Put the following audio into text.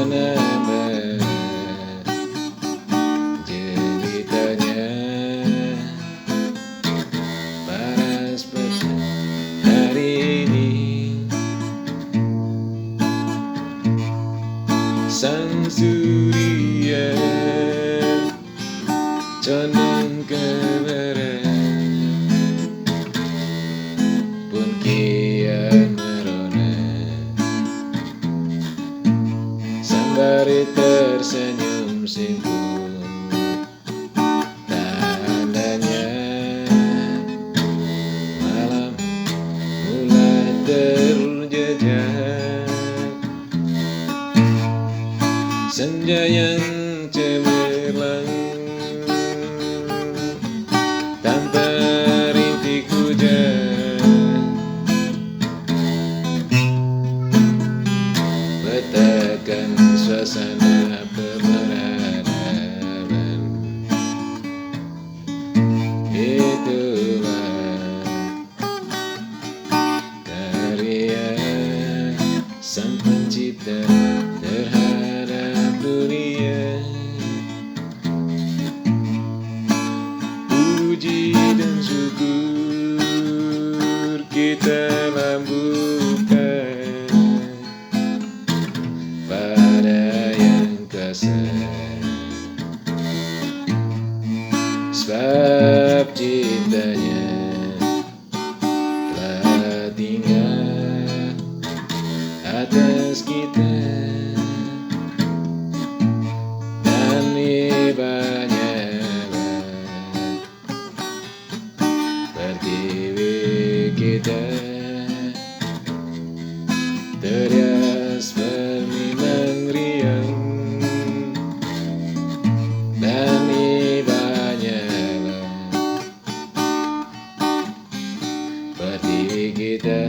menambah jelitanya panas pedas hari ini. Sang surya condong ke barat, pun kian merona. Sembari tersenyum simpul, tandanya malam mulai terjejak. Senja yang cemerlang tanpa rintik hujan, letakkan suasana peradaban. Itulah karya sang pencipta terhadap dunia. Puji dan syukur kita lambungkan pada yang kuasa, sebab cintanya telah tinggal atas kita, dan ibanya pertiwi kita terias berminang riang, dan ibanya pertiwi kita